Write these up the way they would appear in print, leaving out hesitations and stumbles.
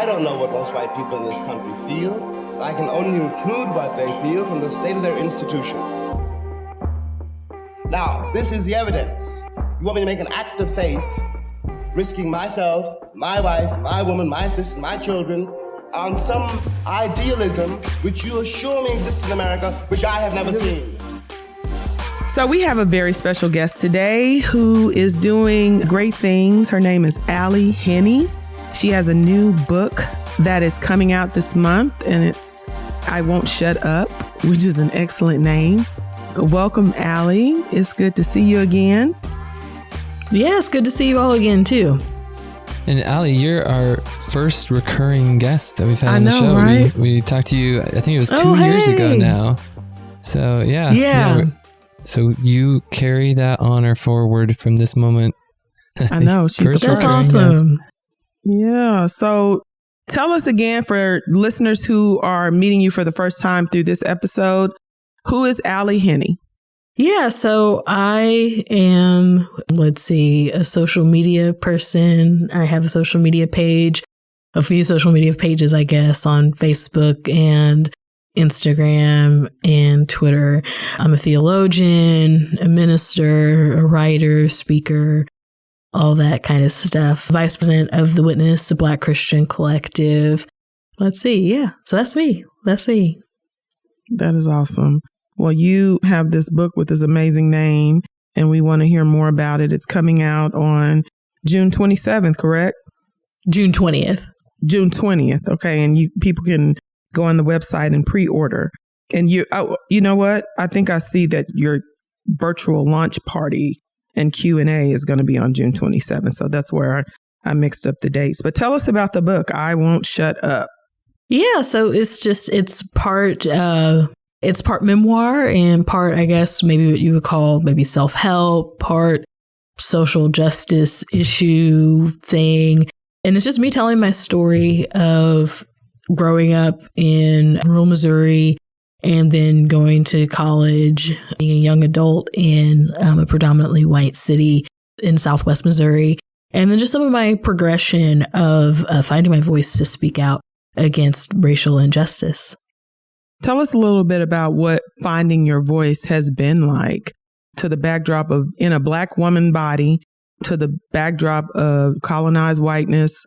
I don't know what most white people in this country feel. I can only include what they feel from the state of their institutions. Now, this is the evidence. You want me to make an act of faith, risking myself, my wife, my woman, my sister, my children, on some idealism which you assure me exists in America, which I have never seen. So we have a very special guest today who is doing great things. Her name is Henny. She has a new book that is coming out this month, and it's I Won't Shut Up, which is an excellent name. Welcome, Allie. It's good to see you again. Yeah, it's good to see you all again, too. And Allie, you're our first recurring guest that we've had on the show. Right? We talked to you, I think it was 2 years ago now. So, yeah. So you carry that honor forward from this moment. I know. She's the first. That's awesome. Yeah. So tell us again, for listeners who are meeting you for the first time through this episode, who is Henny? Yeah, so I am, a social media person. I have a social media page, a few social media pages, I guess, on Facebook and Instagram and Twitter. I'm a theologian, a minister, a writer, speaker, all that kind of stuff. Vice president of the Witness, a Black Christian collective. So that's me. That is awesome. Well, you have this book with this amazing name, and we want to hear more about it. It's coming out on June 27th, correct? June 20th. June 20th. Okay. And people can go on the website and pre-order. And you know what? I think I see that your virtual launch party and Q&A is going to be on June 27th. So that's where I mixed up the dates. But tell us about the book, I Won't Shut Up. Yeah. So it's part memoir and part, I guess, maybe what you would call maybe self-help, part social justice issue thing. And it's just me telling my story of growing up in rural Missouri and then going to college, being a young adult in a predominantly white city in Southwest Missouri. And then just some of my progression of finding my voice to speak out against racial injustice. Tell us a little bit about what finding your voice has been like, to the backdrop of in a Black woman body, to the backdrop of colonized whiteness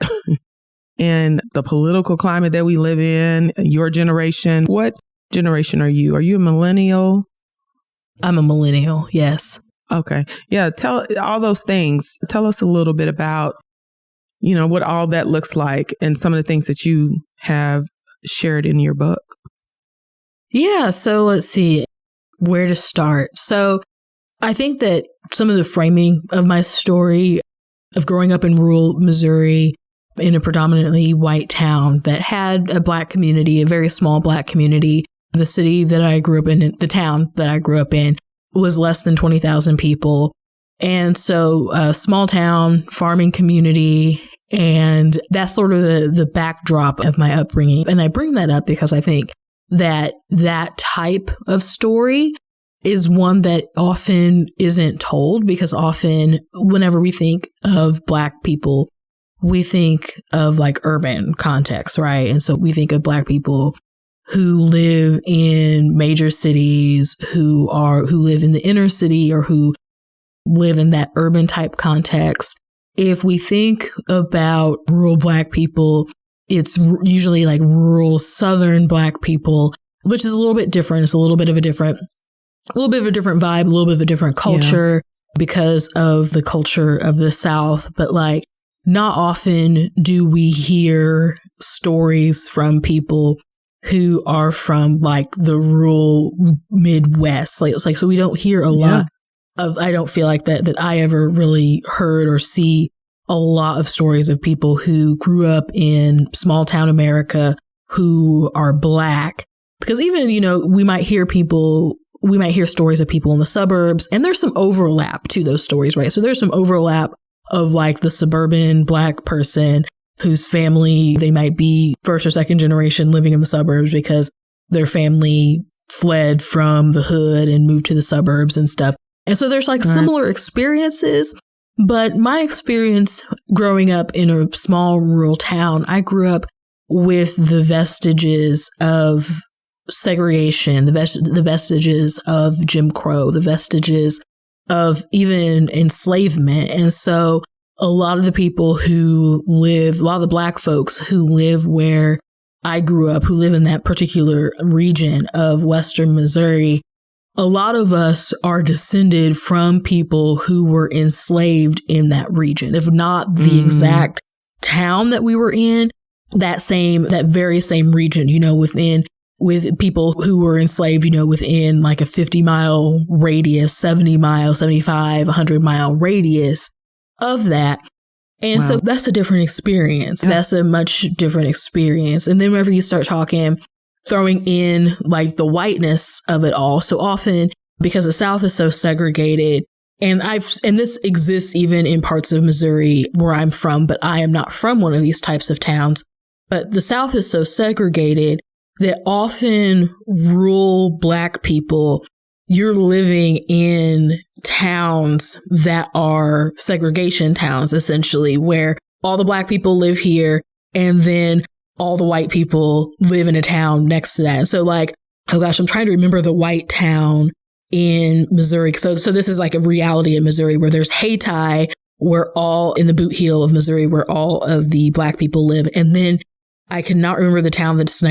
and the political climate that we live in, your generation. What generation are you? Are you a millennial? I'm a millennial, yes. Okay. Yeah. Tell all those things. Tell us a little bit about, what all that looks like and some of the things that you have shared in your book. Yeah, so let's see where to start. So I think that some of the framing of my story of growing up in rural Missouri in a predominantly white town that had a Black community, a very small Black community, the city that I grew up in, the town that I grew up in was less than 20,000 people. And so a small town, farming community, and that's sort of the backdrop of my upbringing. And I bring that up because I think that type of story is one that often isn't told, because often whenever we think of Black people, we think of like urban context, right? And so we think of Black people who live in major cities, who live in the inner city, or who live in that urban type context. If we think about rural Black people, it's usually like rural Southern Black people, which is a little bit different. It's a little bit of a different vibe, a little bit of a different culture because of the culture of the South. But like, not often do we hear stories from people who are from like the rural Midwest. So we don't hear a lot of, I don't feel like that I ever really heard or see a lot of stories of people who grew up in small town America who are Black. Because even, we might hear stories of people in the suburbs, and there's some overlap to those stories, right? So there's some overlap of like the suburban Black person whose family, they might be first or second generation living in the suburbs because their family fled from the hood and moved to the suburbs and stuff. And so there's like similar experiences. But my experience growing up in a small rural town, I grew up with the vestiges of segregation, the vestiges of Jim Crow, the vestiges of even enslavement. And so a lot of the people who live, a lot of the Black folks who live where I grew up, who live in that particular region of Western Missouri, a lot of us are descended from people who were enslaved in that region, if not the exact town that we were in, that very same region, with people who were enslaved, within like a 50-mile radius, 70 mile, 75, 100-mile radius of that. And so that's a different experience. Yeah. That's a much different experience. And then whenever you start throwing in like the whiteness of it all, so often because the South is so segregated, and this exists even in parts of Missouri where I'm from, but I am not from one of these types of towns. But the South is so segregated that often rural Black people, you're living in towns that are segregation towns, essentially, where all the Black people live here and then all the white people live in a town next to that. And so like, oh gosh, I'm trying to remember the white town in Missouri. So this is like a reality in Missouri where there's Hayti, where all in the boot heel of Missouri, where all of the Black people live. And then I cannot remember the town that's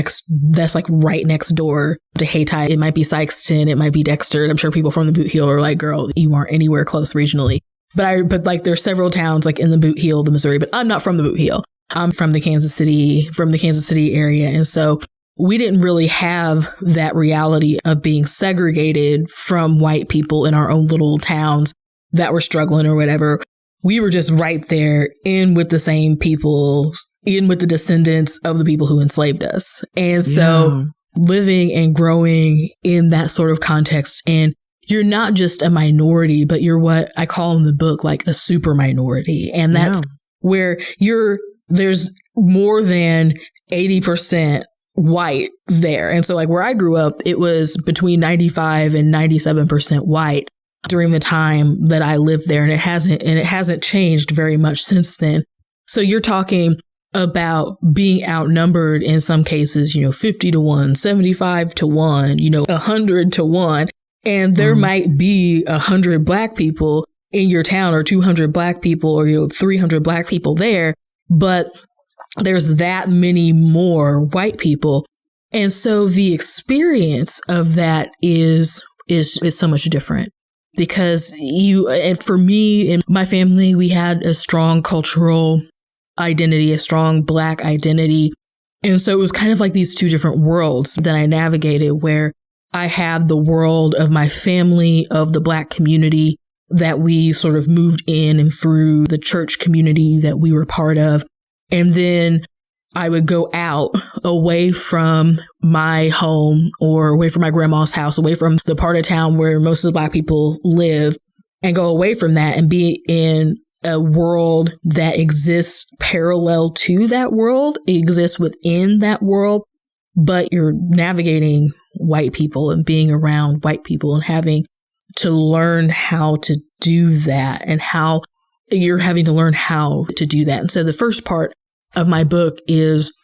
like right next door to Hayti. It might be Sykeston, it might be Dexter. I'm sure people from the boot heel are like, girl, you aren't anywhere close regionally. But like there's several towns like in the boot heel of the Missouri, but I'm not from the boot heel. I'm from the Kansas City area. And so we didn't really have that reality of being segregated from white people in our own little towns that were struggling or whatever. We were just right there in with the same people, in with the descendants of the people who enslaved us. And so living and growing in that sort of context, and you're not just a minority, but you're what I call in the book, like a super minority. And that's where there's more than 80% white there. And so like where I grew up, it was between 95 and 97% white during the time that I lived there. And it hasn't changed very much since then. So you're talking about being outnumbered in some cases, 50 to 1, 75 to 1, 100 to 1. And there might be 100 Black people in your town, or 200 Black people, or 300 Black people there. But there's that many more white people. And so the experience of that is so much different, because and for me and my family, we had a strong cultural identity, a strong Black identity. And so it was kind of like these two different worlds that I navigated, where I had the world of my family, of the Black community that we sort of moved in and through, the church community that we were part of. And then I would go out away from my home, or away from my grandma's house, away from the part of town where most of the Black people live, and go away from that and be in a world that exists parallel to that world. It exists within that world, but you're navigating white people and being around white people and having to learn how to do that, and how you're having to learn how to do that. And so the first part of my book is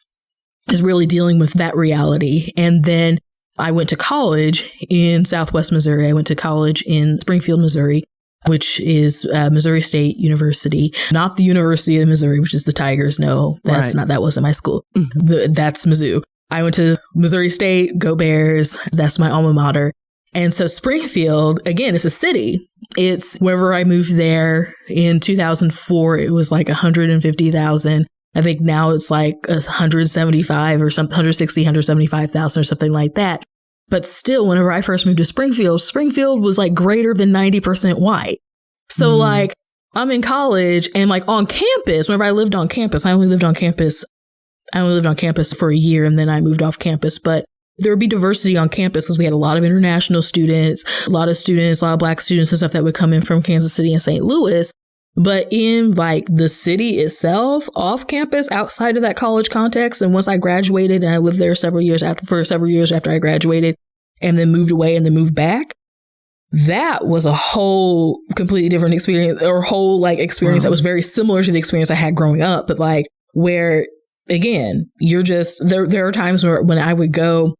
really dealing with that reality. And then I went to college in Southwest Missouri. I went to college in Springfield, Missouri, which is Missouri State University, not the University of Missouri, which is the Tigers. No, that wasn't my school. That's Mizzou. I went to Missouri State, go Bears. That's my alma mater. And so Springfield, again, it's a city. It's wherever I moved there in 2004, it was like 150,000. I think now it's like 175 or something, 160, 175,000 or something like that. But still, whenever I first moved to Springfield was like greater than 90% white. So like I'm in college and like on campus, whenever I lived on campus, I only lived on campus for a year, and then I moved off campus. But there would be diversity on campus because we had a lot of international students, a lot of Black students and stuff that would come in from Kansas City and St. Louis. But in like the city itself, off campus, outside of that college context, and once I graduated and I lived there for several years after I graduated, and then moved away and then moved back, that was a whole completely different experience, or whole like experience that was very similar to the experience I had growing up, but like where again, you're just there are times when I would go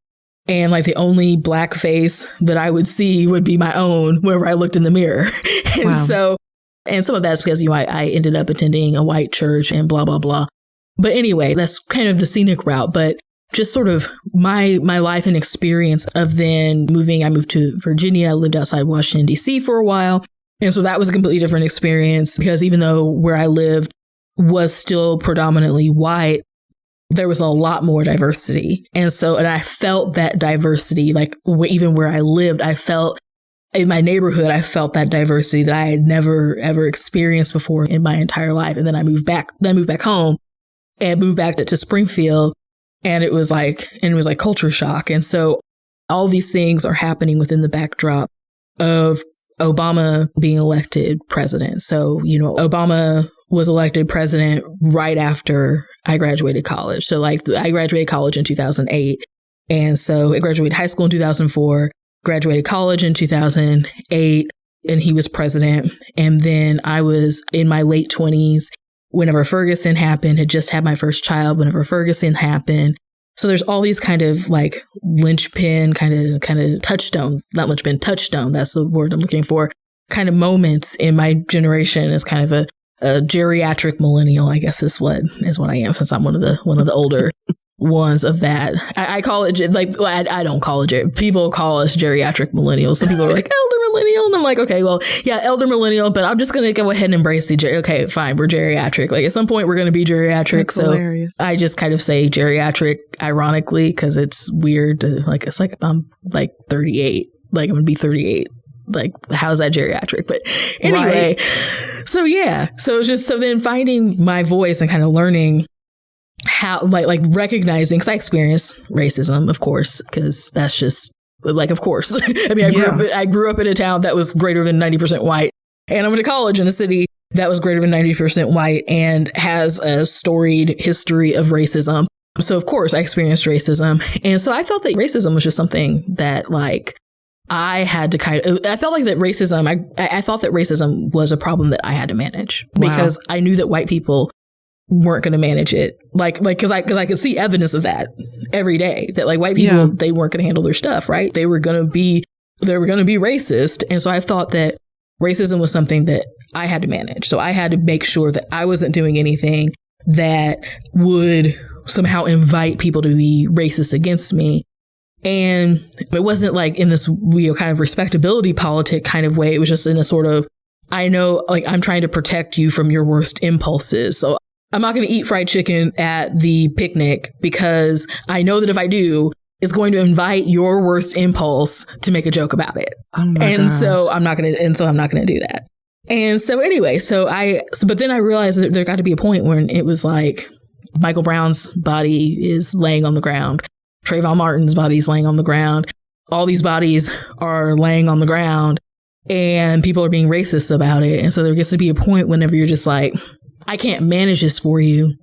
and like the only black face that I would see would be my own whenever I looked in the mirror. And Wow. and some of that's because, I ended up attending a white church and blah, blah, blah. But anyway, that's kind of the scenic route. But just sort of my life and experience of then moving. I moved to Virginia. I lived outside Washington, D.C. for a while. And so that was a completely different experience because even though where I lived was still predominantly white, there was a lot more diversity. And I felt that diversity, like even where I lived, I felt in my neighborhood, I felt that diversity that I had never, ever experienced before in my entire life. And then I moved back home and moved back to Springfield. And it was like culture shock. And so all these things are happening within the backdrop of Obama being elected president. So, Obama was elected president right after I graduated college. So I graduated college in 2008. And so I graduated high school in 2004, graduated college in 2008, and he was president. And then I was in my late 20s whenever Ferguson happened, had just had my first child whenever Ferguson happened. So there's all these kind of like linchpin, kind of touchstone, not linchpin, touchstone. That's the word I'm looking for. Kind of moments in my generation as kind of a geriatric millennial, I guess is what I am, since I'm one of the older ones of that. I call it I don't call it. People call us geriatric millennials. Some people are like elder millennial, and I'm like, okay, well, yeah, elder millennial, but I'm just gonna go ahead and embrace okay, fine, we're geriatric. Like at some point we're gonna be geriatric. That's so hilarious. I just kind of say geriatric ironically because it's weird to it's like I'm like 38, like I'm gonna be 38. Like, how's that geriatric? But anyway, right. So it's just, so then finding my voice and kind of learning how, like recognizing, because I experienced racism, of course, because that's just of course. I mean, I grew up in a town that was greater than 90% white, and I went to college in a city that was greater than 90% white and has a storied history of racism. So of course I experienced racism. And so I felt that racism was just something that I had to I felt like that racism, I thought that racism was a problem that I had to manage because I knew that white people weren't going to manage it. Because I could see evidence of that every day, that white people, they weren't going to handle their stuff, right? They were going to be racist. And so I thought that racism was something that I had to manage. So I had to make sure that I wasn't doing anything that would somehow invite people to be racist against me. And it wasn't in this kind of respectability politic kind of way. It was just in a sort of, I know, I'm trying to protect you from your worst impulses. So I'm not going to eat fried chicken at the picnic because I know that if I do, it's going to invite your worst impulse to make a joke about it. Oh my gosh. So I'm not going to do that. And so anyway, but then I realized that there got to be a point when it was Michael Brown's body is laying on the ground. Trayvon Martin's body is laying on the ground. All these bodies are laying on the ground and people are being racist about it. And so there gets to be a point whenever you're just I can't manage this for you.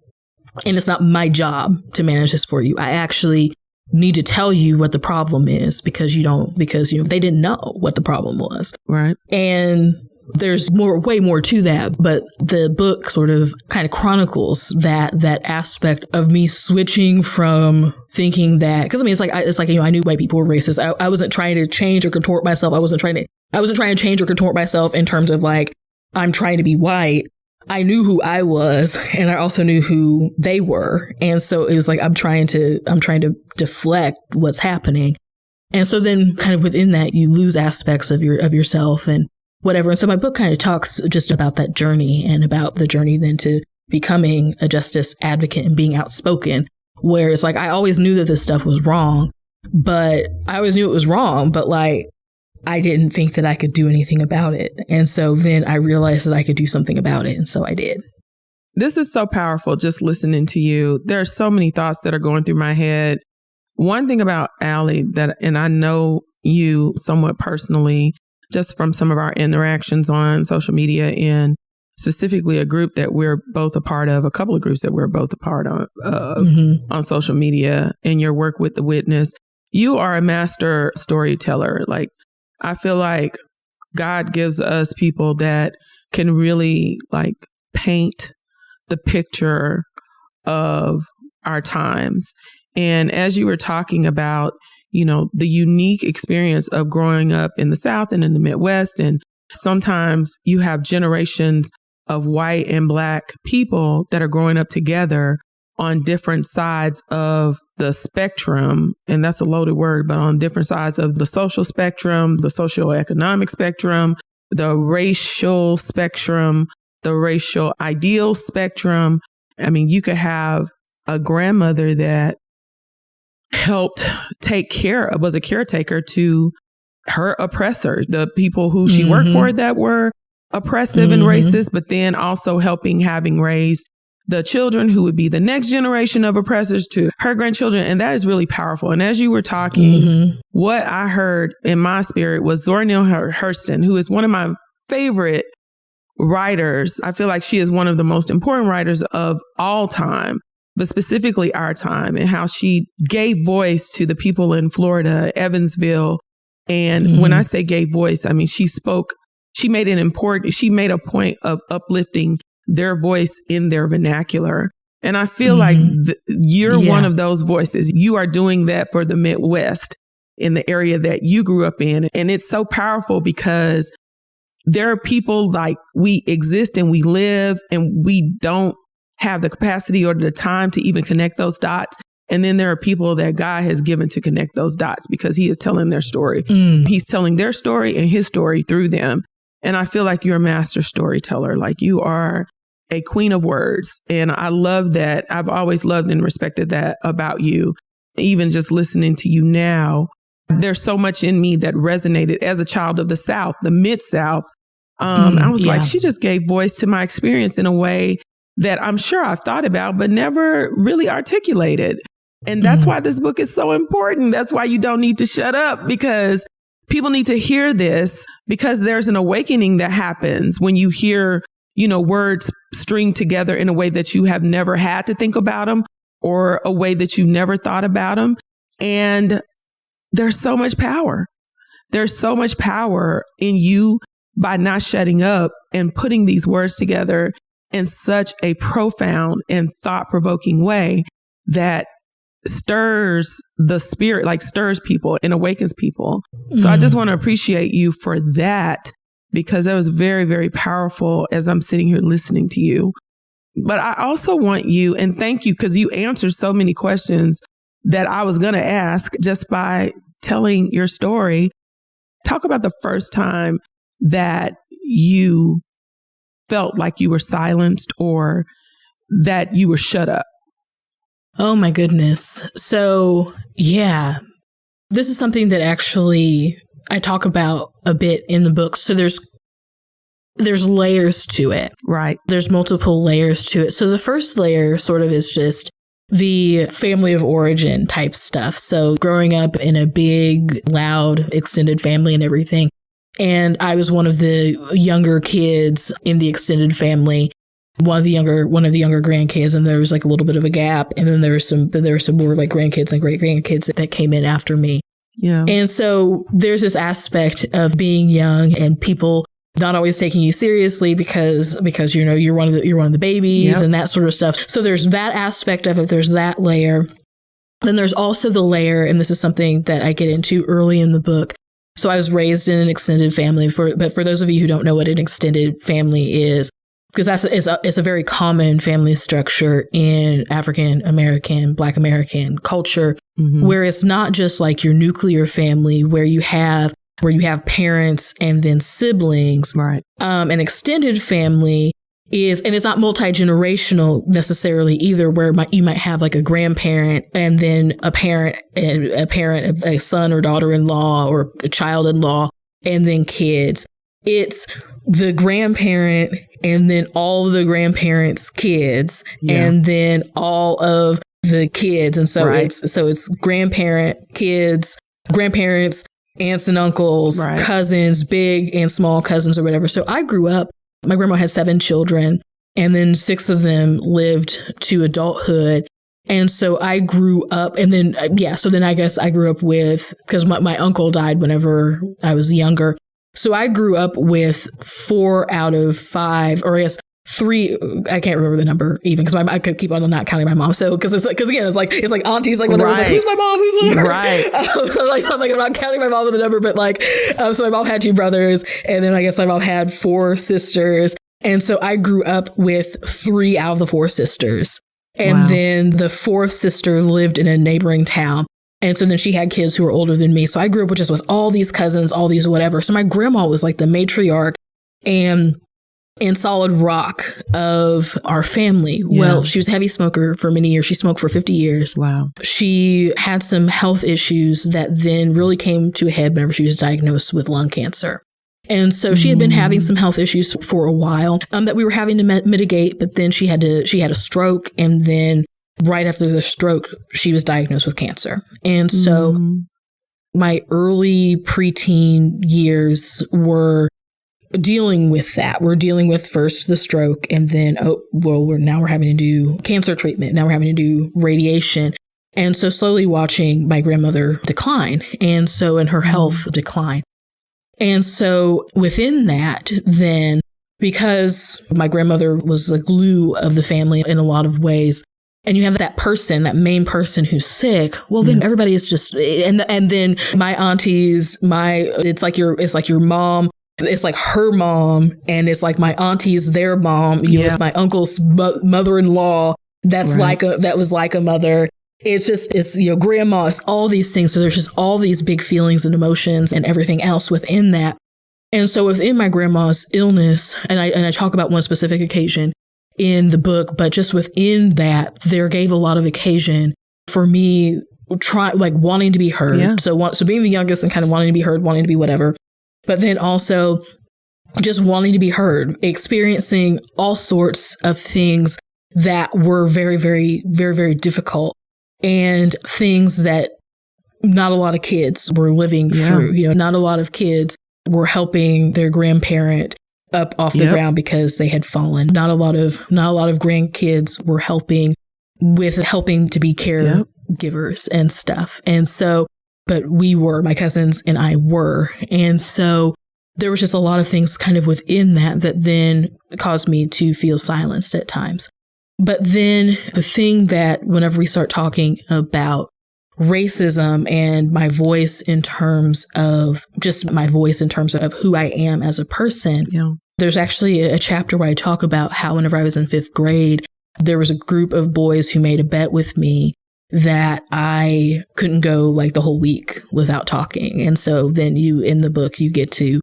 And it's not my job to manage this for you. I actually need to tell you what the problem is because they didn't know what the problem was. Right. And there's way more to that, but the book sort of kind of chronicles that aspect of me switching from thinking that, because I mean, I knew white people were racist. I wasn't trying to change or contort myself. I wasn't trying to change or contort myself in terms of I'm trying to be white. I knew who I was, and I also knew who they were, and so it was I'm trying to deflect what's happening, and so then kind of within that you lose aspects of yourself and whatever. And so my book kind of talks just about that journey and about the journey then to becoming a justice advocate and being outspoken, where it's I always knew that this stuff was wrong, but I didn't think that I could do anything about it. And so then I realized that I could do something about it. And so I did. This is so powerful just listening to you. There are so many thoughts that are going through my head. One thing about Allie and I know you somewhat personally, just from some of our interactions on social media and specifically a group that we're both a part of, a couple of groups that we're both a part of on social media, and your work with The Witness. You are a master storyteller. I feel like God gives us people that can really paint the picture of our times. And as you were talking about, the unique experience of growing up in the South and in the Midwest, and sometimes you have generations of white and Black people that are growing up together on different sides of the spectrum. And that's a loaded word, but on different sides of the social spectrum, the socioeconomic spectrum, the racial spectrum, the racial ideal spectrum. I mean, you could have a grandmother that helped was a caretaker to her oppressor, the people who she worked for that were oppressive and racist, but then also having raised the children who would be the next generation of oppressors to her grandchildren. And that is really powerful. And as you were talking, what I heard in my spirit was Zora Neale Hurston, who is one of my favorite writers. I feel like she is one of the most important writers of all time, but specifically our time, and how she gave voice to the people in Florida, Evansville. And when I say gave voice, I mean, she made a point of uplifting their voice in their vernacular. And I feel like you're one of those voices. You are doing that for the Midwest in the area that you grew up in. And it's so powerful because there are people like we exist and we live and we don't have the capacity or the time to even connect those dots. And then there are people that God has given to connect those dots because he is telling their story. He's telling their story and his story through them. And I feel like you're a master storyteller. Like you are a queen of words. And I love that. I've always loved and respected that about you. Even just listening to you now, there's so much in me that resonated as a child of the South, the Mid-South. I was like, she just gave voice to my experience in a way that I'm sure I've thought about, but never really articulated. And that's why this book is so important. That's why you don't need to shut up, because people need to hear this, because there's an awakening that happens when you hear, words string together in a way that you have never had to think about them or a way that you never thought about them. And there's so much power. There's so much power in you by not shutting up and putting these words together in such a profound and thought-provoking way that stirs the spirit, like stirs people and awakens people. So I just want to appreciate you for that, because that was very, very powerful as I'm sitting here listening to you. But I also want you, and thank you, because you answered so many questions that I was going to ask just by telling your story. Talk about the first time that you felt like you were silenced or that you were shut up. Oh my goodness. So yeah, this is something that actually I talk about a bit in the book. So there's layers to it. Right. There's multiple layers to it. So the first layer sort of is just the family of origin type stuff. So growing up in a big, loud, extended family and everything. And I was one of the younger kids in the extended family. One of the younger grandkids, and there was like a little bit of a gap, and then there were some more like grandkids and great grandkids that came in after me. Yeah. And so there's this aspect of being young and people not always taking you seriously because you're one of the babies and that sort of stuff. So there's that aspect of it. There's that layer. Then there's also the layer, and this is something that I get into early in the book. So I was raised in an extended family. But for those of you who don't know what an extended family is, because it's a very common family structure in African American, Black American culture, where it's not just like your nuclear family where you have parents and then siblings. Right. An extended family is, and it's not multi-generational necessarily either, where you might have like a grandparent and then a son or daughter-in-law or a child-in-law, and then kids. It's the grandparent and then all of the grandparents' kids, and then all of the kids. And so it's grandparent, kids, grandparents, aunts and uncles, cousins, big and small cousins or whatever. So I grew up, my grandma had 7 children, and then 6 of them lived to adulthood. And so I grew up, and then, so then I guess I grew up with, because my uncle died whenever I was younger. So I grew up with 4 out of 5, or I guess 3, I can't remember the number even because I could keep on not counting my mom. So because again it's like aunties like whatever. Right. It's like, who's my mom? Who's whatever. Right. So I'm not counting my mom with the number, but like so my mom had 2 brothers, and then I guess my mom had 4 sisters, and so I grew up with 3 out of the 4 sisters, and then the 4th sister lived in a neighboring town. And so then she had kids who were older than me. So I grew up with all these cousins, all these whatever. So my grandma was like the matriarch and solid rock of our family. Yeah. Well, she was a heavy smoker for many years. She smoked for 50 years. Wow. She had some health issues that then really came to a head whenever she was diagnosed with lung cancer. And so she had been having some health issues for a while that we were having to mitigate. But then she had a stroke, and then right after the stroke, she was diagnosed with cancer. And so my early preteen years were dealing with that. We're dealing with first the stroke, and then, we're having to do cancer treatment. Now we're having to do radiation. And so slowly watching my grandmother decline. And her health decline. And so within that, then, because my grandmother was the glue of the family in a lot of ways, and you have that main person who's sick, well, then everybody is just, and then my aunties, it's like your mom, it's like her mom, and it's like my auntie's their mom, it's my uncle's mother-in-law, that was like a mother. It's grandma, it's all these things. So there's just all these big feelings and emotions and everything else within that. And so within my grandma's illness, and I talk about one specific occasion in the book, but just within that, there gave a lot of occasion for me wanting to be heard. Yeah. So being the youngest and kind of wanting to be heard, wanting to be whatever, but then also just wanting to be heard, experiencing all sorts of things that were very, very, very, very difficult, and things that not a lot of kids were living through. Not a lot of kids were helping their grandparent up off the ground because they had fallen. Not a lot of grandkids were helping to be caregivers and stuff. And so, but my cousins and I were. And so there was just a lot of things kind of within that then caused me to feel silenced at times. But then the thing that whenever we start talking about racism and my voice in terms of who I am as a person, there's actually a chapter where I talk about how whenever I was in 5th grade, there was a group of boys who made a bet with me that I couldn't go like the whole week without talking. And so then in the book, you get to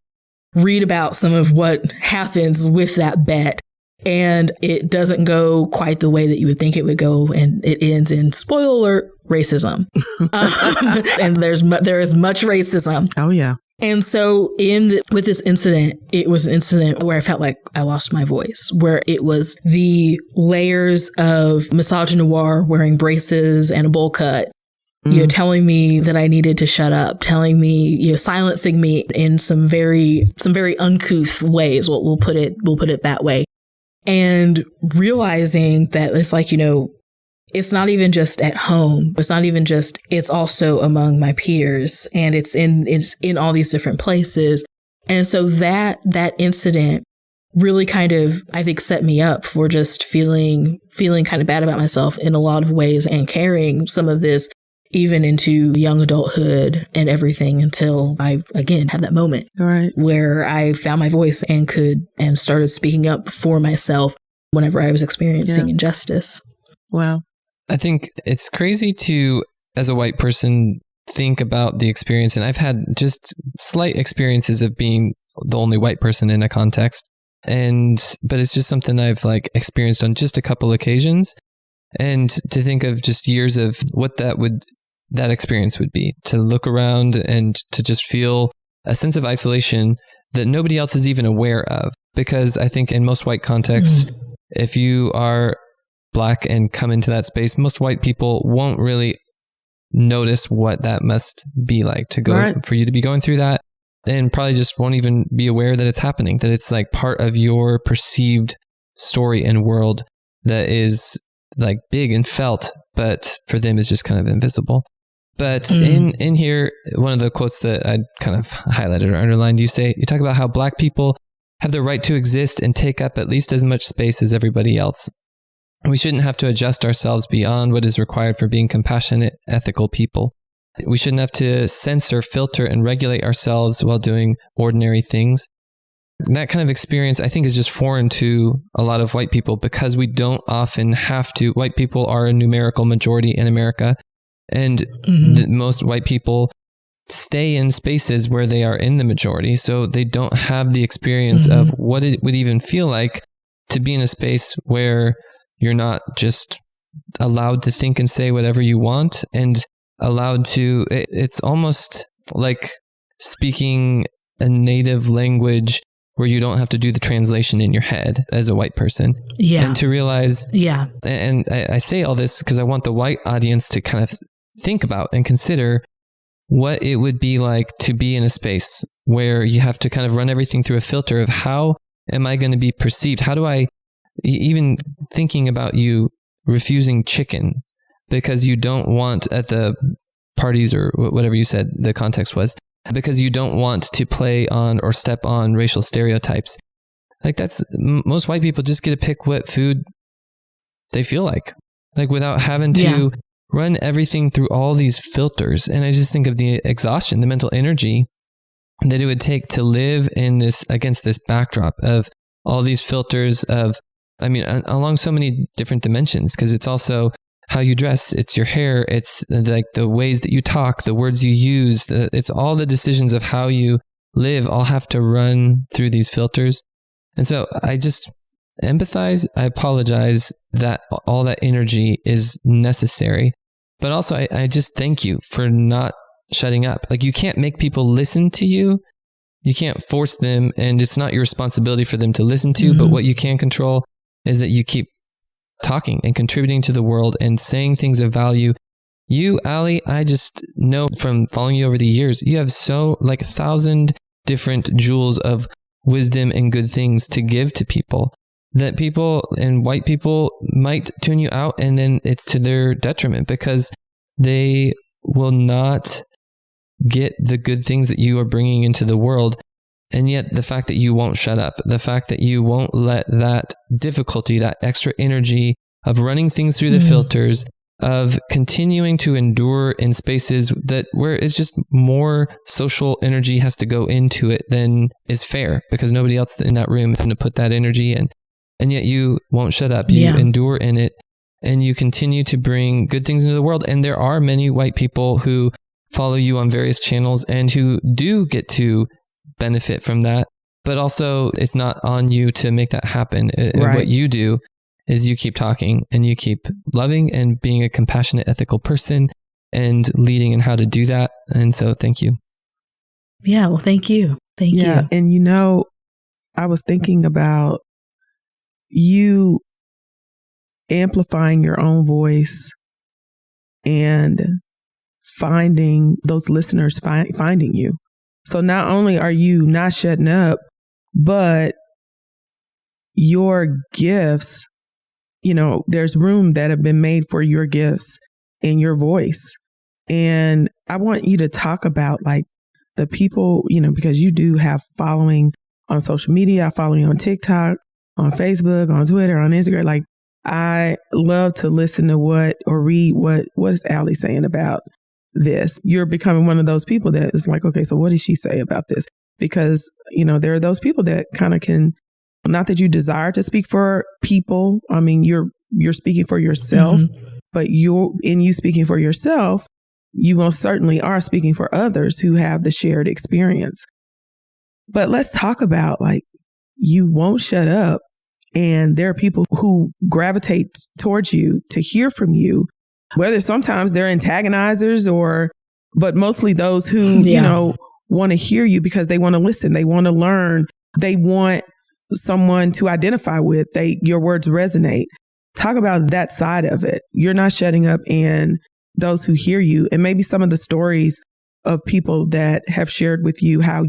read about some of what happens with that bet. And it doesn't go quite the way that you would think it would go. And it ends in, spoiler alert, racism. And there is much racism. Oh, yeah. And so with this incident, it was an incident where I felt like I lost my voice, where it was the layers of misogynoir, wearing braces and a bowl cut, telling me that I needed to shut up, telling me, silencing me in some very uncouth ways. We'll put it that way. And realizing that it's like, it's not even just at home. It's not even just, it's also among my peers, and it's in all these different places. And so that incident really kind of, I think, set me up for just feeling kind of bad about myself in a lot of ways, and carrying some of this even into young adulthood and everything, until I, again, had that moment where I found my voice and started speaking up for myself whenever I was experiencing injustice. Wow. I think it's crazy to, as a white person, think about the experience. And I've had just slight experiences of being the only white person in a context. But it's just something I've experienced on just a couple occasions. And to think of just years of what that experience would be, to look around and to just feel a sense of isolation that nobody else is even aware of. Because I think in most white contexts, if you are Black and come into that space, most white people won't really notice what that must be like to go for you to be going through that, and probably just won't even be aware that it's happening, that it's part of your perceived story and world that is big and felt, but for them is just kind of invisible. But in here, one of the quotes that I kind of highlighted or underlined, you talk about how Black people have the right to exist and take up at least as much space as everybody else. We shouldn't have to adjust ourselves beyond what is required for being compassionate, ethical people. We shouldn't have to censor, filter, and regulate ourselves while doing ordinary things. That kind of experience, I think, is just foreign to a lot of white people because we don't often have to. White people are a numerical majority in America, and most white people stay in spaces where they are in the majority, so they don't have the experience of what it would even feel like to be in a space where you're not just allowed to think and say whatever you want and allowed to. It's almost like speaking a native language where you don't have to do the translation in your head as a white person. Yeah. And to realize, yeah. And I say all this because I want the white audience to kind of think about and consider what it would be like to be in a space where you have to kind of run everything through a filter of how am I going to be perceived? How do I, even thinking about you refusing chicken because you don't want at the parties or whatever you said the context was, because you don't want to play on or step on racial stereotypes. Like that's, most white people just get to pick what food they feel like without having to run everything through all these filters. And I just think of the exhaustion, the mental energy that it would take to live in this, against this backdrop of all these filters of, I mean, along so many different dimensions, because it's also how you dress, it's your hair, it's like the ways that you talk, the words you use, it's all the decisions of how you live all have to run through these filters. And so I just empathize, I apologize that all that energy is necessary. But also I just thank you for not shutting up. Like you can't make people listen to you. You can't force them, and it's not your responsibility for them to listen to, but what you can control is that you keep talking and contributing to the world and saying things of value. You, Allie, I just know from following you over the years, you have so like 1,000 different jewels of wisdom and good things to give to people that people and white people might tune you out, and then it's to their detriment because they will not get the good things that you are bringing into the world. And yet the fact that you won't shut up, the fact that you won't let that difficulty, that extra energy of running things through the filters, of continuing to endure in spaces that where it's just more social energy has to go into it than is fair because nobody else in that room is going to put that energy in. And yet you won't shut up. You endure in it and you continue to bring good things into the world. And there are many white people who follow you on various channels and who do get to benefit from that, but also it's not on you to make that happen. Right. What you do is you keep talking and you keep loving and being a compassionate, ethical person and leading in how to do that. And so thank you. Yeah. Well, thank you. Thank you. And you know, I was thinking about you amplifying your own voice and finding those listeners, finding you. So not only are you not shutting up, but your gifts, you know, there's room that have been made for your gifts and your voice. And I want you to talk about like the people, you know, because you do have following on social media. I follow you on TikTok, on Facebook, on Twitter, on Instagram. Like I love to listen to read what is Allie saying about this. You're becoming one of those people that is like, okay, so what did she say about this? Because, you know, there are those people that kind of can, not that you desire to speak for people. I mean, you're speaking for yourself, but you speaking for yourself, you most certainly are speaking for others who have the shared experience. But let's talk about like, you won't shut up. And there are people who gravitate towards you to hear from you, whether sometimes they're antagonizers but mostly those who, you know, want to hear you because they want to listen. They want to learn. They want someone to identify with. Your words resonate. Talk about that side of it. You're not shutting up, and those who hear you, and maybe some of the stories of people that have shared with you how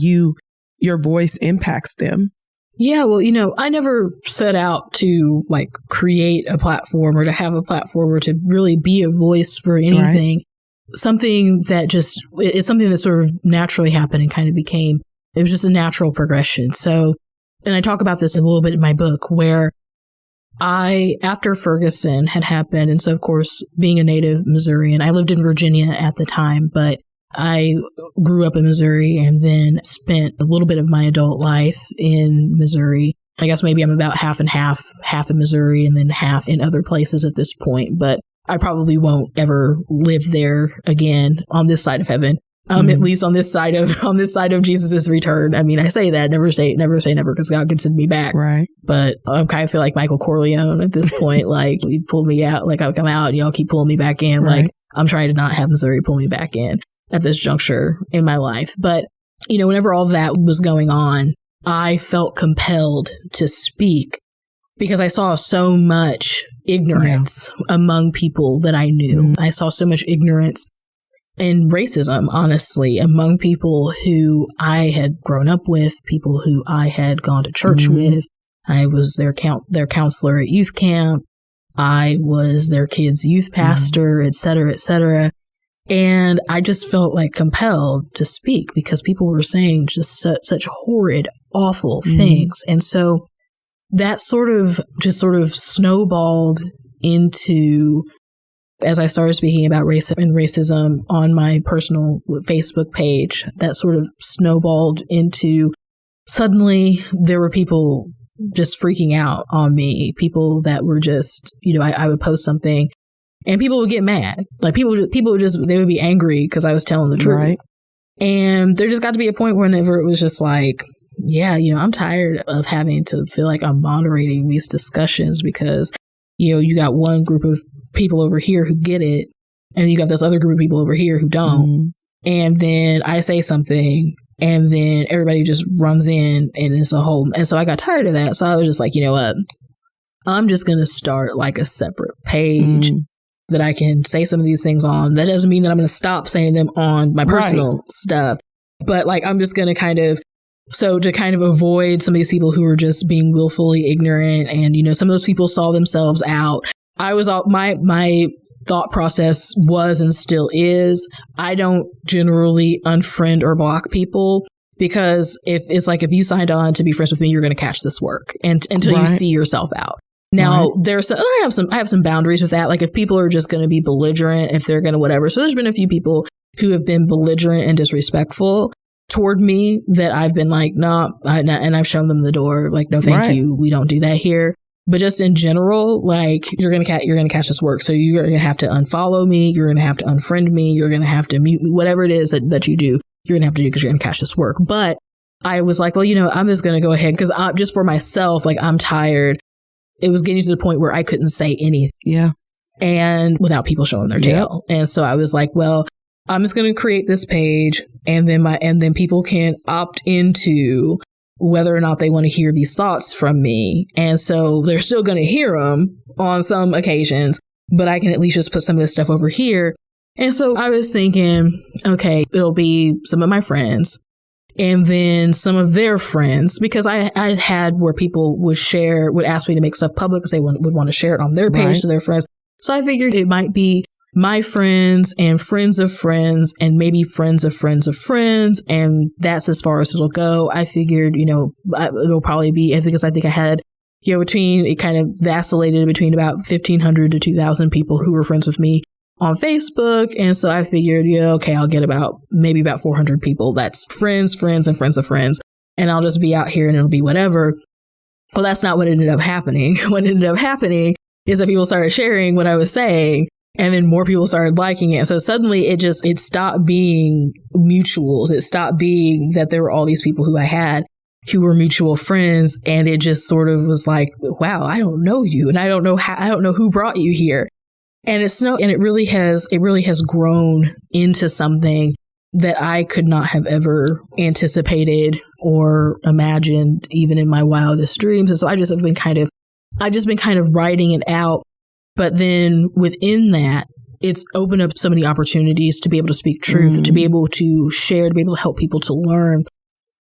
your voice impacts them. Yeah, well, you know, I never set out to like create a platform or to have a platform or to really be a voice for anything. Right. Something that it's something that sort of naturally happened and kind of became, it was just a natural progression. So and I talk about this a little bit in my book, where after Ferguson had happened, and so of course, being a native Missourian, I lived in Virginia at the time, but I grew up in Missouri and then spent a little bit of my adult life in Missouri. I guess maybe I'm about half and half in Missouri and then half in other places at this point, but I probably won't ever live there again on this side of heaven. At least on this side of Jesus's return. I mean, I say that, never say never, because God can send me back. Right. But I kind of feel like Michael Corleone at this point. Like, you pulled me out, like I'll come out and y'all keep pulling me back in. Right. Like, I'm trying to not have Missouri pull me back in at this juncture in my life. But, whenever all that was going on, I felt compelled to speak because I saw so much ignorance among people that I knew. I saw so much ignorance and racism, honestly, among people who I had grown up with, people who I had gone to church with. I was their counselor at youth camp. I was their kids' youth pastor, et cetera, et cetera. And I just felt like compelled to speak because people were saying just such horrid, awful things. And so that sort of snowballed into, as I started speaking about race and racism on my personal Facebook page, that sort of snowballed into, suddenly there were people just freaking out on me, people that were just, I would post something and people would get mad. Like people would just, they would be angry because I was telling the truth. Right. And there just got to be a point whenever it was just like, I'm tired of having to feel like I'm moderating these discussions because you got one group of people over here who get it, and you got this other group of people over here who don't. And then I say something, and then everybody just runs in, and it's a whole. And so I got tired of that. So I was just like, you know what? I'm just going to start like a separate page that I can say some of these things on. That doesn't mean that I'm going to stop saying them on my personal stuff, but like I'm just going to kind of avoid some of these people who are just being willfully ignorant. And, some of those people saw themselves out. My thought process was and still is, I don't generally unfriend or block people because if you signed on to be friends with me, you're going to catch this work and until you see yourself out. Now, I have some boundaries with that. Like if people are just going to be belligerent, if they're going to whatever. So there's been a few people who have been belligerent and disrespectful toward me that I've been like, nah, and I've shown them the door. Like, no, thank you. We don't do that here. But just in general, like you're going to catch this work. So you're going to have to unfollow me. You're going to have to unfriend me. You're going to have to mute me, whatever it is that you do, you're going to have to do because you're going to catch this work. But I was like, well, I'm just going to go ahead because just for myself, like I'm tired. It was getting to the point where I couldn't say anything. Yeah. And without people showing their tail. And so I was like, well, I'm just going to create this page and then people can opt into whether or not they want to hear these thoughts from me. And so they're still going to hear them on some occasions, but I can at least just put some of this stuff over here. And so I was thinking, okay, it'll be some of my friends and then some of their friends, because I had where people would ask me to make stuff public because they would want to share it on their page to their friends. So I figured it might be my friends and friends of friends and maybe friends of friends of friends. And that's as far as it'll go. I figured, it'll probably be, because I think I had, it kind of vacillated between about 1,500 to 2,000 people who were friends with me on Facebook. And so I figured, okay, I'll get maybe about 400 people. That's friends, and friends of friends. And I'll just be out here and it'll be whatever. Well, that's not what ended up happening. What ended up happening is that people started sharing what I was saying. And then more people started liking it. So suddenly it stopped being mutuals. It stopped being that there were all these people who I had who were mutual friends. And it just sort of was like, wow, I don't know you. And I don't know who brought you here. And it really has grown into something that I could not have ever anticipated or imagined even in my wildest dreams. And so I've just been kind of writing it out. But then within that, it's opened up so many opportunities to be able to speak truth, to be able to share, to be able to help people to learn.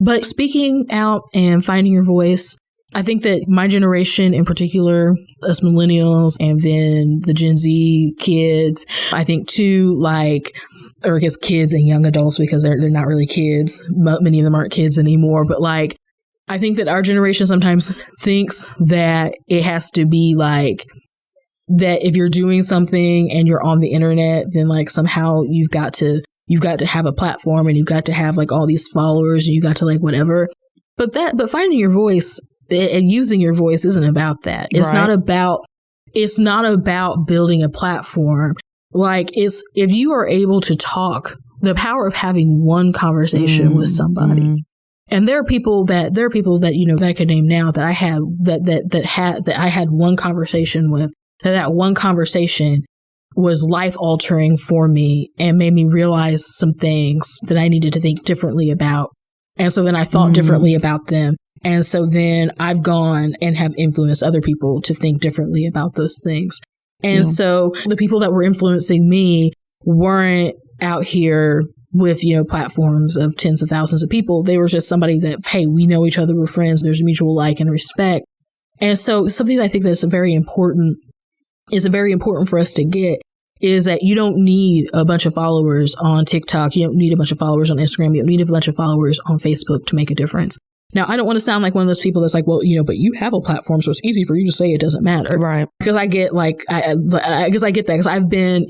But speaking out and finding your voice, I think that my generation in particular, us millennials and then the Gen Z kids, I think too, or I guess kids and young adults, because they're not really kids. Many of them aren't kids anymore, but I think that our generation sometimes thinks that it has to be like that if you're doing something and you're on the internet, then like somehow you've got to have a platform and you've got to have like all these followers and you got to like whatever. But finding your voice and using your voice isn't about that. It's not about building a platform. Like if you are able to talk, the power of having one conversation with somebody. And there are people that that I could name now that I had that I had one conversation with. That one conversation was life altering for me and made me realize some things that I needed to think differently about. And so then I thought differently about them. And so then I've gone and have influenced other people to think differently about those things. And so the people that were influencing me weren't out here with, platforms of tens of thousands of people. They were just somebody that, hey, we know each other, we're friends, there's mutual like and respect. And so something that I think that's very important for us to get is that you don't need a bunch of followers on TikTok. You don't need a bunch of followers on Instagram. You don't need a bunch of followers on Facebook to make a difference. Now, I don't want to sound like one of those people that's like, well, but you have a platform, so it's easy for you to say it doesn't matter. Right. Because I get I get that because I've been,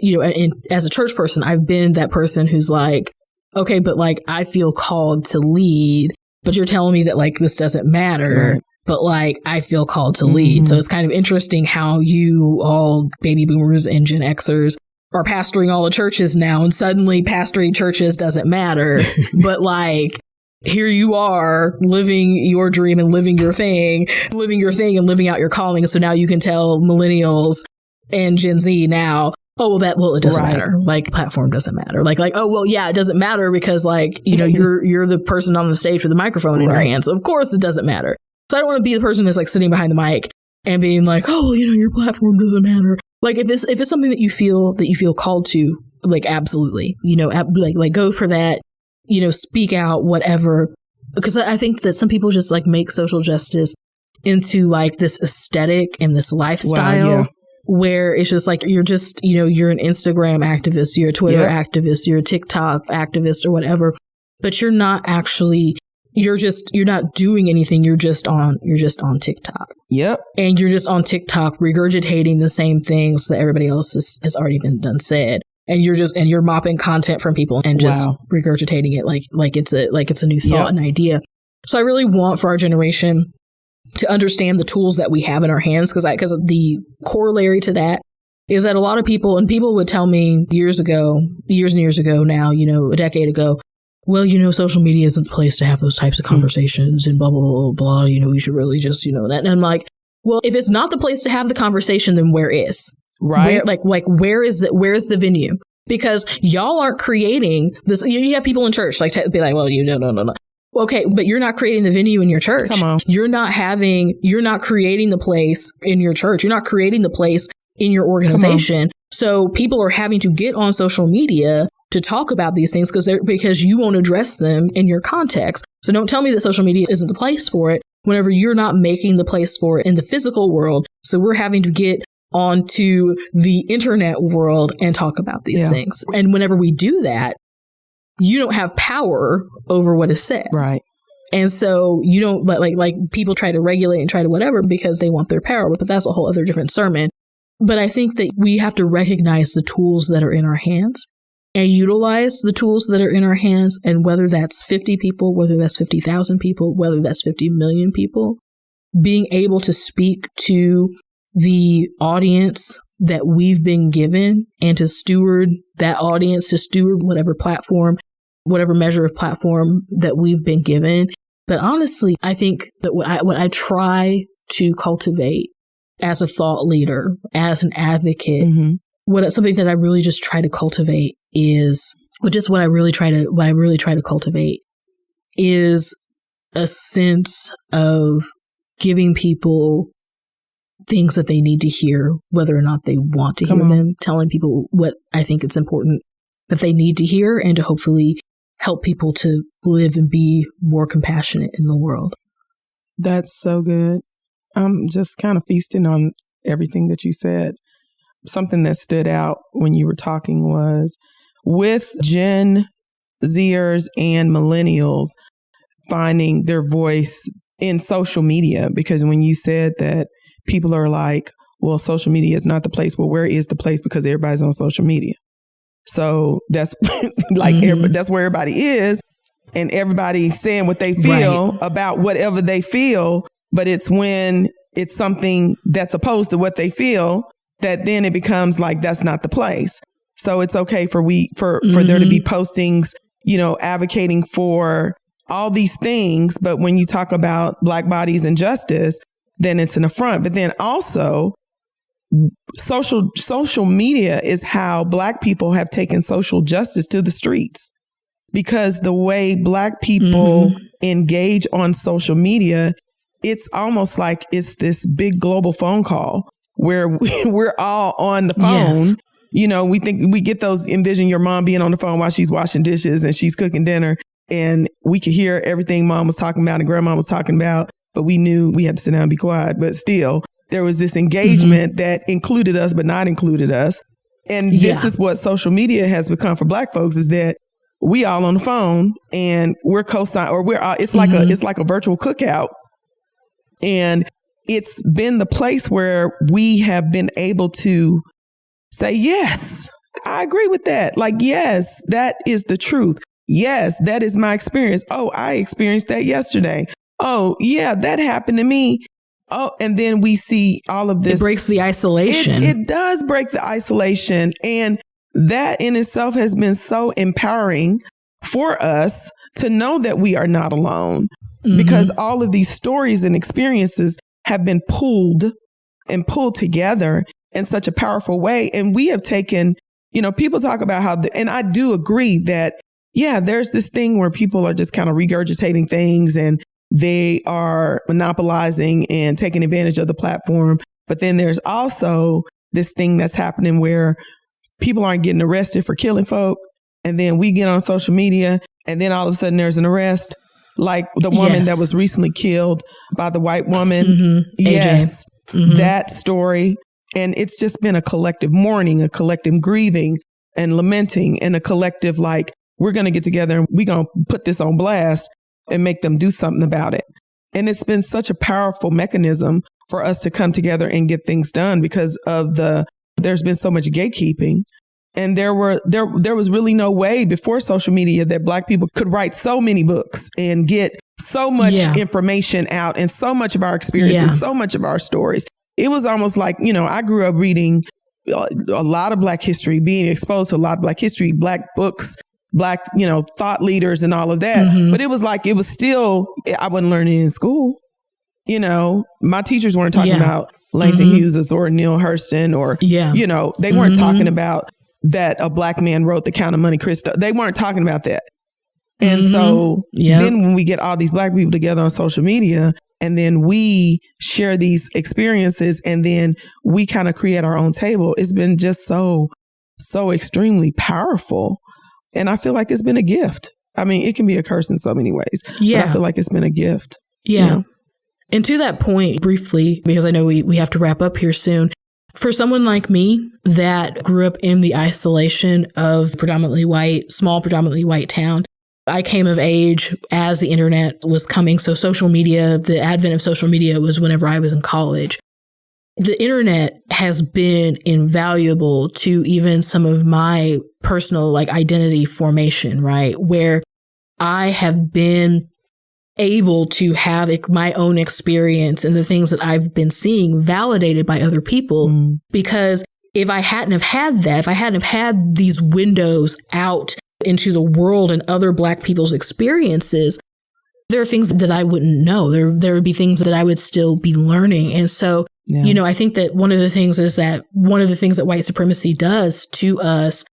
as a church person, I've been that person who's like, okay, but like I feel called to lead, but you're telling me that like this doesn't matter. Right. But like, I feel called to lead. So it's kind of interesting how you all baby boomers and Gen Xers are pastoring all the churches now. And suddenly pastoring churches doesn't matter. But like, here you are living your dream and living your thing and living out your calling. So now you can tell millennials and Gen Z now, it doesn't matter. Like platform doesn't matter. Like, oh, well, yeah, it doesn't matter because like, you're the person on the stage with the microphone in your hand. So of course it doesn't matter. So I don't want to be the person that's like sitting behind the mic and being like, oh, your platform doesn't matter. Like if it's something that you feel called to, like absolutely, like go for that, speak out, whatever. Because I think that some people just like make social justice into like this aesthetic and this lifestyle where it's just like you're just, you're an Instagram activist, you're a Twitter activist, you're a TikTok activist or whatever, but you're not actually. You're not doing anything. You're just on TikTok. Yep. And you're just on TikTok regurgitating the same things that everybody else has already been said. And you're mopping content from people and just regurgitating it like it's a new thought and idea. So I really want for our generation to understand the tools that we have in our hands because the corollary to that is that a lot of people would tell me years and years ago now, a decade ago, well, social media isn't the place to have those types of conversations and blah, blah, blah, blah. You should really just, that. And I'm like, well, if it's not the place to have the conversation, then where is? Right. Where is the venue? Because y'all aren't creating this. You have people in church like to be like, well, no. Okay, but you're not creating the venue in your church. Come on. You're not creating the place in your church. You're not creating the place in your organization. So people are having to get on social media to talk about these things because you won't address them in your context. So don't tell me that social media isn't the place for it whenever you're not making the place for it in the physical world. So we're having to get onto the internet world and talk about these things. And whenever we do that, you don't have power over what is said. Right. And so you don't like people try to regulate and try to whatever because they want their power, but that's a whole other different sermon. But I think that we have to recognize the tools that are in our hands and utilize the tools that are in our hands. And whether that's 50 people, whether that's 50,000 people, whether that's 50 million people, being able to speak to the audience that we've been given and to steward that audience, to steward whatever platform, whatever measure of platform that we've been given. But honestly, I think that what I try to cultivate as a thought leader, as an advocate, something that I really just try to cultivate is a sense of giving people things that they need to hear, whether or not they want to hear them, telling people what I think it's important that they need to hear, and to hopefully help people to live and be more compassionate in the world. That's so good. I'm just kind of feasting on everything that you said. Something that stood out when you were talking was with Gen Zers and millennials finding their voice in social media, because when you said that people are like, well, social media is not the place. Well, where is the place? Because everybody's on social media. So that's like, that's where everybody is. And everybody's saying what they feel about whatever they feel. But it's when it's something that's opposed to what they feel that then it becomes like, that's not the place. So it's okay for there to be postings, you know, advocating for all these things. But when you talk about Black bodies and justice, then it's an affront. But then also social media is how Black people have taken social justice to the streets, because the way Black people engage on social media, it's almost like it's this big global phone call where we're all on the phone. Yes. You know, we get those, envision your mom being on the phone while she's washing dishes and she's cooking dinner, and we could hear everything mom was talking about and grandma was talking about, but we knew we had to sit down and be quiet. But still, there was this engagement that included us, but not included us. And this is what social media has become for Black folks, is that we all on the phone and we're co-sign, or it's like a virtual cookout. And it's been the place where we have been able to say, yes, I agree with that. Like, yes, that is the truth. Yes, that is my experience. Oh, I experienced that yesterday. Oh, yeah, that happened to me. Oh, and then we see all of this. It breaks the isolation. It does break the isolation. And that in itself has been so empowering for us to know that we are not alone, because all of these stories and experiences have been pulled together in such a powerful way. And we have taken, you know, people talk about how, and I do agree that, yeah, there's this thing where people are just kind of regurgitating things and they are monopolizing and taking advantage of the platform. But then there's also this thing that's happening where people aren't getting arrested for killing folk. And then we get on social media and then all of a sudden there's an arrest, like the woman that was recently killed by the white woman. Yes, that story. And it's just been a collective mourning, a collective grieving and lamenting, and a collective, like, we're going to get together and we're going to put this on blast and make them do something about it. And it's been such a powerful mechanism for us to come together and get things done, because of there's been so much gatekeeping. And there was really no way before social media that Black people could write so many books and get so much information out, and so much of our experience and so much of our stories. It was almost like, you know, I grew up reading a lot of Black history, being exposed to a lot of Black history, Black books, Black, you know, thought leaders and all of that. But it was like, it was still, I wasn't learning in school. You know, my teachers weren't talking about Langston Hughes or Neil Hurston, or, you know, they weren't talking about that a Black man wrote The Count of Monte Cristo. They weren't talking about that. And so then when we get all these Black people together on social media, and then we share these experiences, and then we kind of create our own table, it's been just so extremely powerful. And I feel like it's been a gift. I mean, it can be a curse in so many ways. Yeah. But I feel like it's been a gift. Yeah. You know? And to that point, briefly, because I know we have to wrap up here soon, for someone like me that grew up in the isolation of small predominantly white town, I came of age as the internet was coming. So social media, the advent of social media was whenever I was in college. The internet has been invaluable to even some of my personal, like, identity formation, right? Where I have been able to have my own experience and the things that I've been seeing validated by other people. Because if I hadn't have had that, if I hadn't have had these windows out into the world and other Black people's experiences, there are things that I wouldn't know. There would be things that I would still be learning. And so, you know, I think that one of the things that white supremacy does to us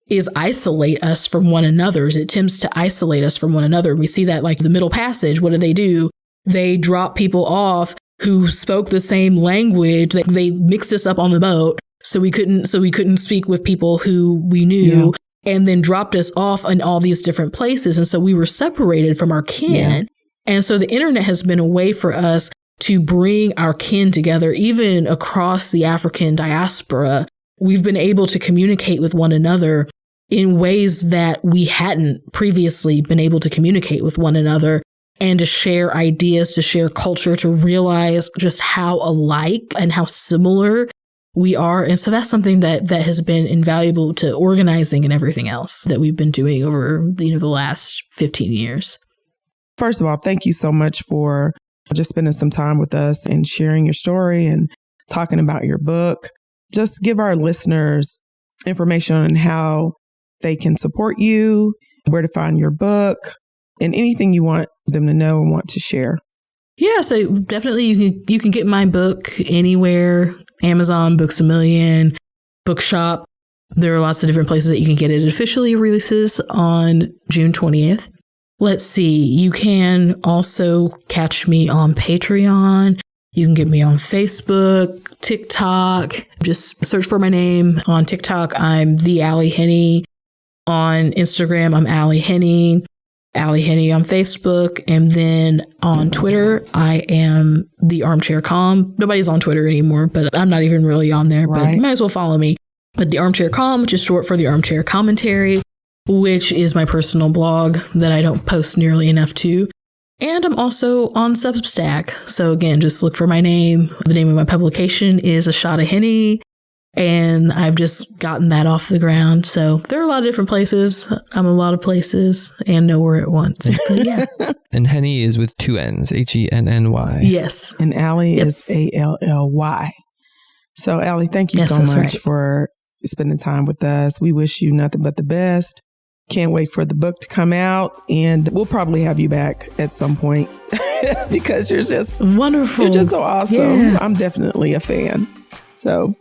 is isolate us from one another. It attempts to isolate us from one another. We see that, like, the Middle Passage. What do? They drop people off who spoke the same language. They mixed us up on the boat so we couldn't speak with people who we knew. And then dropped us off in all these different places. And so we were separated from our kin. And so the internet has been a way for us to bring our kin together, even across the African diaspora. We've been able to communicate with one another in ways that we hadn't previously been able to communicate with one another. and to share ideas, to share culture, to realize just how alike and how similar we are. And so that's something that has been invaluable to organizing and everything else that we've been doing over, the last 15 years. First of all, thank you so much for just spending some time with us and sharing your story and talking about your book. Just give our listeners information on how they can support you, where to find your book, and anything you want them to know and want to share. Yeah, so definitely you can get my book anywhere. Amazon, Books A Million, Bookshop. There are lots of different places that you can get it. It officially releases on June 20th. Let's see. You can also catch me on Patreon. You can get me on Facebook, TikTok. Just search for my name. On TikTok, I'm the Allie Henny. On Instagram, I'm Allie Henny. Allie Henny on Facebook. And then on Twitter, I am the Armchair Comm. Nobody's on Twitter anymore, but I'm not even really on there. Right. But you might as well follow me. But the Armchair Comm, which is short for the Armchair Commentary, which is my personal blog that I don't post nearly enough to. And I'm also on Substack. So again, just look for my name. The name of my publication is A Shot of Henny. And I've just gotten that off the ground. So there are a lot of different places. I'm a lot of places and nowhere at once. But yeah. And Henny is with 2 N's, Henny. Yes. And Allie isAlly. So Allie, thank you so much for spending time with us. We wish you nothing but the best. Can't wait for the book to come out, and we'll probably have you back at some point because you're just wonderful. You're just so awesome. Yeah. I'm definitely a fan. So,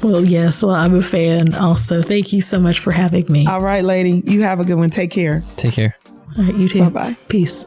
well, yes, I'm a fan also. Thank you so much for having me. All right, lady. You have a good one. Take care. Take care. All right, you too. Bye-bye. Peace.